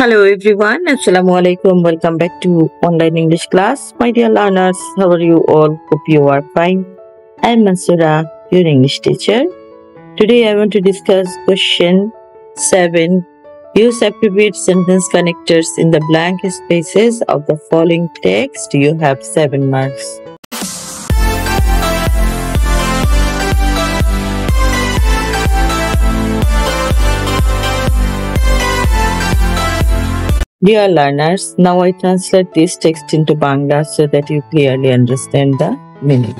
Hello everyone, Assalamu alaikum. Welcome back to online English class. My dear learners, how are you all? Hope you are fine. I am Mansura, your English teacher. Today I want to discuss question 7. Use appropriate sentence connectors in the blank spaces of the following text. You have 7 marks. Dear learners, now I translate this text into Bangla so that you clearly understand the meaning.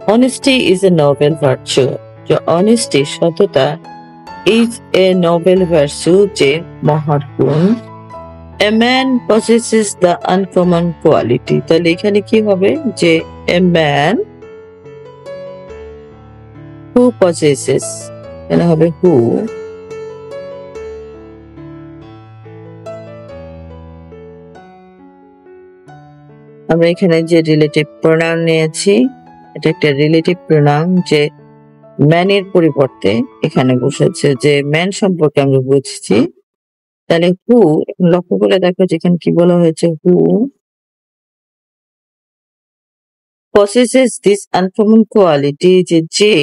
Honesty is a noble virtue. जो honesty সততা is a noble virtue যে মহৎ গুণ. A man possesses the uncommon quality. তাহলে এখানে কি হবে যে a man who possesses এখানে হবে who আমরা এখানে যে রিলেটিভ প্রোনাউন নিয়েছি এটা একটা রিলেটিভ প্রোনাউন যে ম্যানের পরিবর্তে এখানে বসেছে যে ম্যান সম্পর্কে আমরা বুঝছি তাহলে হু লক্ষ্য করে দেখো যেখানে কি বলা হয়েছে হু possesses this uncommon quality যে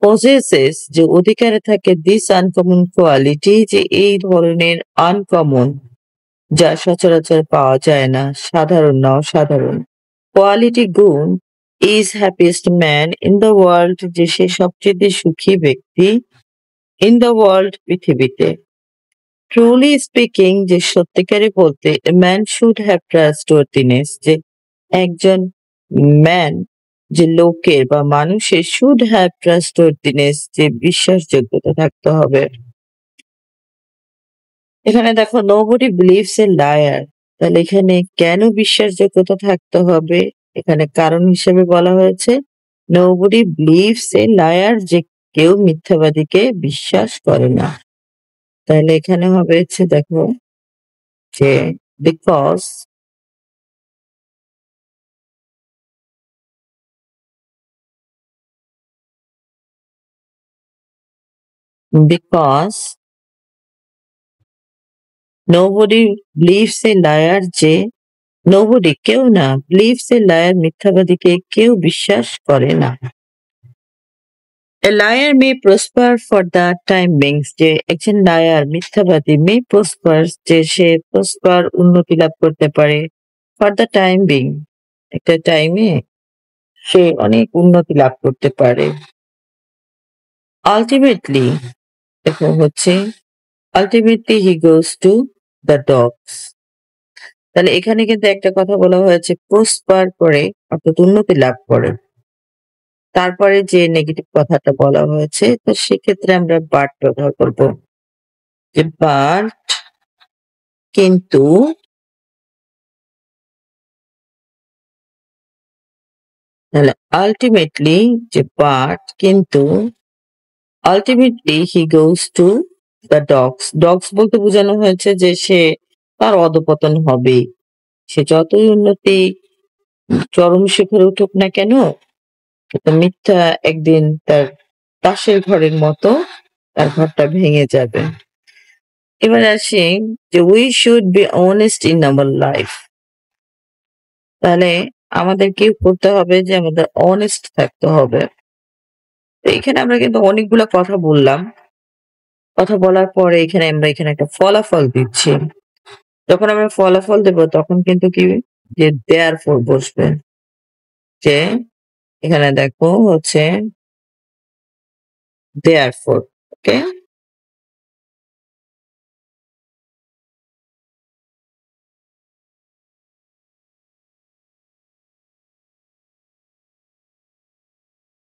possesses যে অধিকারে থাকে this uncommon quality যে এই ধরনের আনকমন যা সচরাচর পাওয়া যায় না সাধারণ না অসাধারণ কোয়ালিটি গুণ is happiest man in the world যে সে সবচেয়ে সুখী ব্যক্তি in the world পৃথিবীতে truly speaking যে সত্যিকারে বলতে a man should have trustworthiness যে একজন ম্যান যে লোকের বা মানুষের should have trustworthiness যে বিশ্বাসযোগ্যতা থাকতে হবে এখানে দেখো nobody believes a liar তাহলে এখানে কেন বিশ্বাসযোগ্যতা থাকতে হবে এখানে কারণ হিসেবে বলা হয়েছে nobody believes a liar যে কেউ মিথ্যাবাদীকে বিশ্বাস করে না তাহলে এখানে হবে হচ্ছে দেখো যে because nobody believes a liar যে nobody কেউ না believes a liar মিথ্যাবাদীকে কেউ বিশ্বাস করে না A liar may prosper for the time being যে একজন liar মিথ্যাবাদী may prosper যে সে prosper উন্নতি লাভ করতে পারে for the time being একটা টাইমে সে অনেক উন্নতি লাভ করতে পারে ultimately দেখো হচ্ছে ultimately he goes to the dogs তাহলে এখানে কিন্তু একটা কথা বলা হয়েছে প্রসপার করে অর্থাৎ উন্নতি লাভ করে তারপরে যে নেগেটিভ কথাটা বলা হয়েছে তো সেক্ষেত্রে আমরা বাট ব্যবহার করব যে বাট কিন্তু তাহলে আলটিমেটলি যে বাট কিন্তু ultimately he goes to the dogs dogs বলতে বোঝানো হয়েছে যে সে তার অধপতন হবে সে যতই উন্নতি চরম শিখরে উঠুক না কেন মিথ্যা একদিন তার তাসের ঘরের মতো তার ঘরটা ভেঙে যাবে এবার আসি যে we should be honest in our life তাহলে আমাদের কি করতে হবে যে আমাদের অনেস্ট থাকতে হবে এখানে আমরা কিন্তু অনেকগুলো কথা বললাম কথা বলার পরে এখানে আমরা এখানে একটা ফলাফল দিচ্ছি যখন আমরা ফলাফল দেব তখন কিন্তু কি যে দেয়ার ফর বসবে যে এখানে দেখো হচ্ছে therefore okay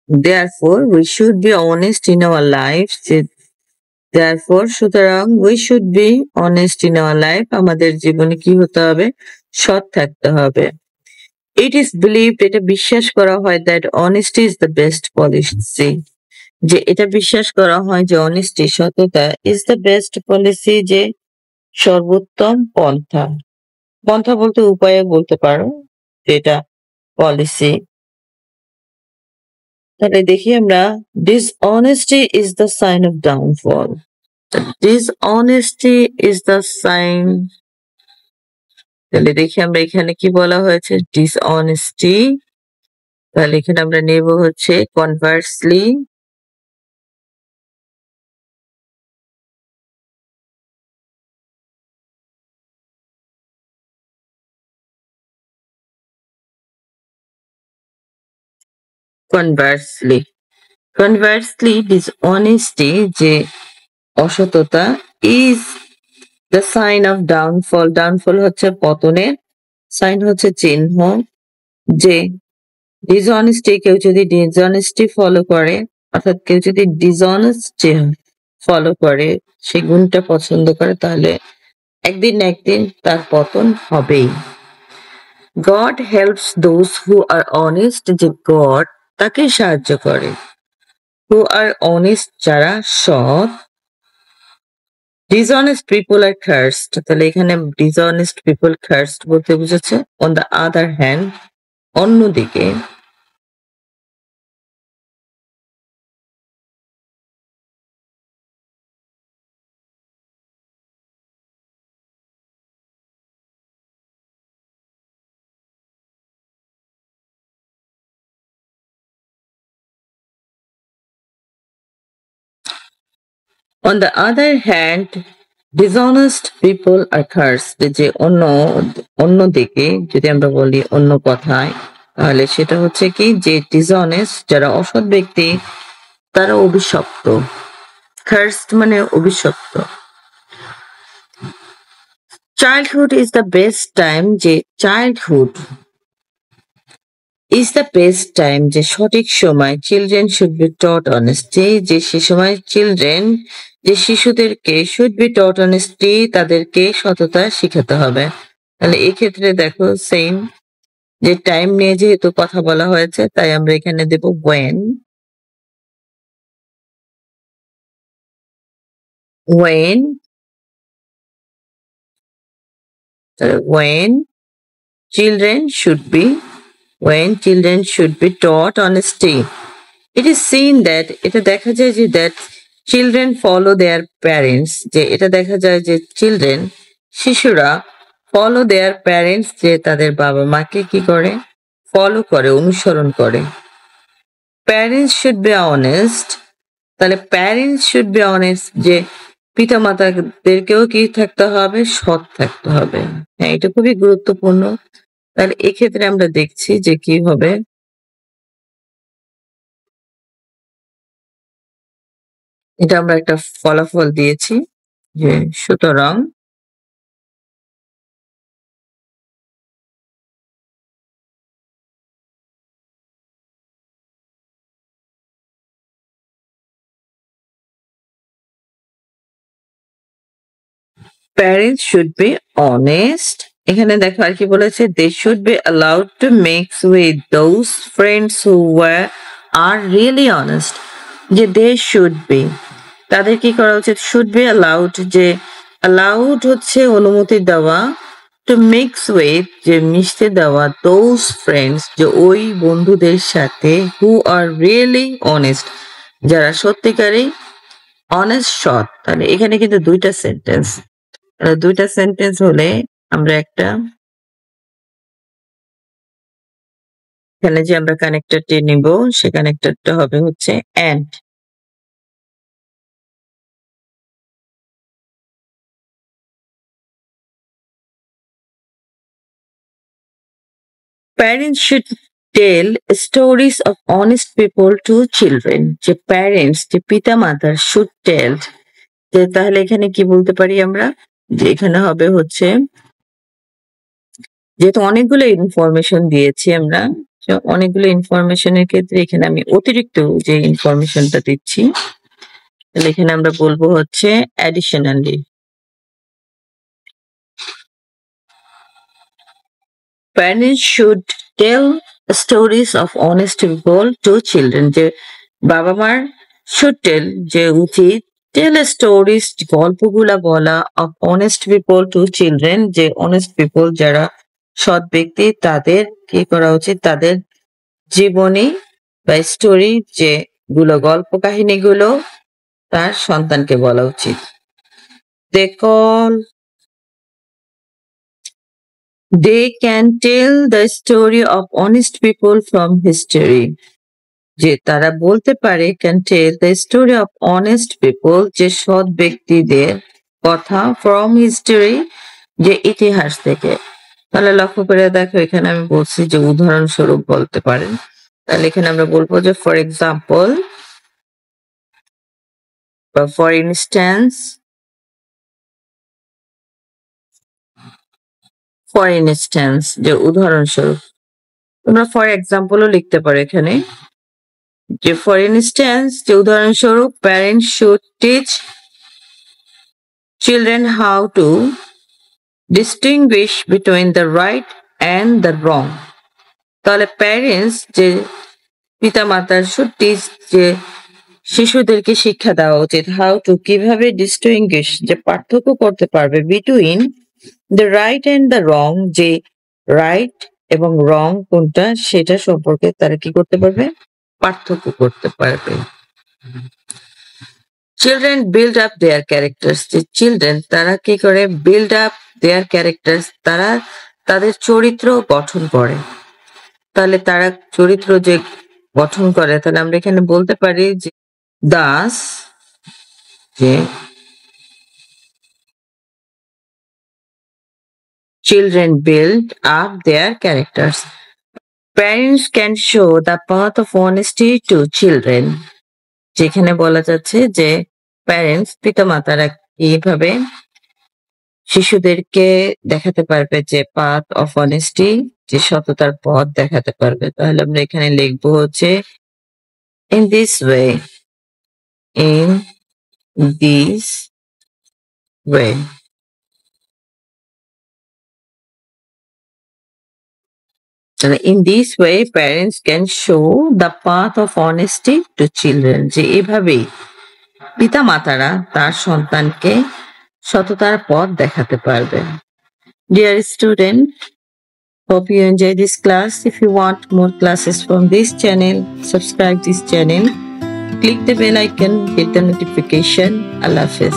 Therefore, we should be honest in our lives. Therefore, সুতরাং we should be honest in our life. আমাদের জীবনে কি হতে হবে সৎ থাকতে হবে It is believed এটা বিশ্বাস করা হয় that honesty is the best policy যে এটা বিশ্বাস করা হয় যে honesty সততা is the best policy যে সর্বোত্তম পন্থা পন্থা বলতে উপায়ে বলতে পারো যেটা পলিসি তাহলে দেখি আমরা dishonesty is the sign of downfall Dishonesty is the sign. তাহলে দেখি আমরা এখানে কি বলা হয়েছে, dishonesty। তাহলে এখানে আমরা নেব হচ্ছে conversely। conversely conversely dishonesty যে অসততা is the sign of downfall। downfall হচ্ছে পতনের, সাইন হচ্ছে চিহ্ন। যে ডিসঅনেস্টি, কেউ যদি ডিসঅনেস্টি ফলো করে, অর্থাৎ কেউ যদি ডিসঅনেস্টি ফলো করে, সেই গুণটা পছন্দ করে, তাহলে একদিন না একদিন তার পতন হবেই। God helps those who R honest, যে গড তাকে সাহায্য করে। হু আর অনেস্ট, যারা সৎ। ডিসঅনেস্ট পিপল আর কার্সড, তাহলে এখানে ডিসঅনেস্ট পিপল কার্সড বলতে বুঝেছে অন দ্য আদার হ্যান্ড, অন্যদিকে। On the other hand, dishonest people are cursed। যে অন্যদিকে যদি আমরা বলি অন্য কথায়, তাহলে সেটা হচ্ছে কি, যে dishonest যারা অসৎ ব্যক্তি তারা অভিশপ্ত। cursed মানে অভিশপ্ত। childhood is the best time, যে childhood is the best time, যে সঠিক সময়। children should be taught honesty, যে সে সময় children, যে শিশুদেরকে should be taught honesty, তাদেরকে সততা শিখাতে হবে। তাহলে এক্ষেত্রে দেখো সেম, যে টাইম নিয়ে যেহেতু কথা বলা হয়েছে, তাই আমরা এখানে দেব when। when when children should be when children should be taught honesty, it is seen that, এটা দেখা যায় যে that children follow their parents, যে এটা দেখা যায় যে children, শিশুরা follow their parents, যে তাদের বাবা মাকে কি করে, ফলো করে, অনুসরণ করে। parents should be honest, তাহলে প্যারেন্টস শুড বি অনেস্ট, যে পিতা মাতাদেরকেও কি থাকতে হবে, সৎ থাকতে হবে। হ্যাঁ, এটা খুবই গুরুত্বপূর্ণ। তাহলে এক্ষেত্রে আমরা দেখছি যে কি হবে, এটা আমরা একটা ফলাফল দিয়েছি, যে সুতরাং প্যারেন্টস শুড বি অনেস্ট। এখানে দেখো আর কি বলেছে, they should be allowed to mix with those friends who are really honest, যে দে শুড বি, তাদের কি করা উচিত, শুড বি অ্যালাউড, যে অ্যালাউড হচ্ছে অনুমতি দেওয়া, টু মিক্স উইথ যে মিশতে দেওয়া, দোজ ফ্রেন্ডস যে ওই বন্ধুদের সাথে, হু আর রিয়েলি অনেস্ট যারা সত্যিকারই অনেস্ট, সৎ। তাহলে এখানে কিন্তু দুইটা সেন্টেন্স, দুইটা সেন্টেন্স হলে আমরা একটা, এখানে যে আমরা কানেক্টরটি নিব, সে কানেক্টরটা হবে হচ্ছে and. Parents should tell stories of honest people to children, যে প্যারেন্টস, যে পিতা মাতার, should tell, যে তাহলে এখানে কি বলতে পারি আমরা, যে এখানে হবে হচ্ছে, যেহেতু অনেকগুলো ইনফরমেশন দিয়েছি আমরা, অনেকগুলো ইনফরমেশনের ক্ষেত্রে এখানে আমি অতিরিক্ত যে ইনফরমেশনটা দিচ্ছি, তাহলে এখানে আমরা বলবো হচ্ছে additionally. Parents should tell stories of honest people to children, যে বাবা মার should tell, যে উচিত, tell stories, গল্পগুলা বলা, of honest people to children, যে honest people যারা সৎ ব্যক্তি, তাদের কি করা উচিত, তাদের জীবনী বা স্টোরি, যে গল্প কাহিনীগুলো তার সন্তানকে বলা উচিত। they can tell the story of honest people from history. যে তারা বলতে পারে can tell the story of honest people, যে সৎ ব্যক্তিদের কথা from history, যে ইতিহাস থেকে। তাহলে লক্ষ্য করে দেখো এখানে আমি বলছি যে উদাহরণস্বরূপ বলতে পারেন। তাহলে এখানে আমরা বলবো যে for example বা for instance, যে উদাহরণস্বরূপ। তোমরা for example ও লিখতে পারো এখানে, যে for instance, যে উদাহরণস্বরূপ parents should teach children how to distinguish between the right and the wrong. তাহলে প্যারেন্টস, যে পিতামাতার should teach, যে শিশুদেরকে শিক্ষা দেওয়া উচিত how to, কিভাবে distinguish, যে পার্থক্য করতে পারবে between the right and the wrong, যে right এবং wrong কোনটা সেটা সম্পর্কে তারা কি করতে পারবে, পার্থক্য করতে পারবে। Children build up their characters, যে চিলড্রেন তারা কি করে build up their characters, তারা তাদের চরিত্র গঠন করে। তাহলে তারা চরিত্র যে গঠন করে, তাহলে আমরা এখানে বলতে পারি যে thus, যে children build up their characters. Parents can show the path of honesty to children. যেখানে বলা যাচ্ছে যে প্যারেন্টস, পিতামাতারা এইভাবে শিশুদেরকে দেখাতে পারবে যে পাথ অফ অনেস্টি, যে সততার পথ দেখাতে পারবে। তাহলে আমরা এখানে লিখবো হচ্ছে in this way, in this way parents can show the path of honesty to children, যে এভাবেই পিতামাতারা তার সন্তানকে সততার পথ দেখাতে পারবে। Dear student, hope you enjoy this class. If you want more classes from this channel, subscribe this channel, click the bell icon, hit the notification. Allah Hafiz.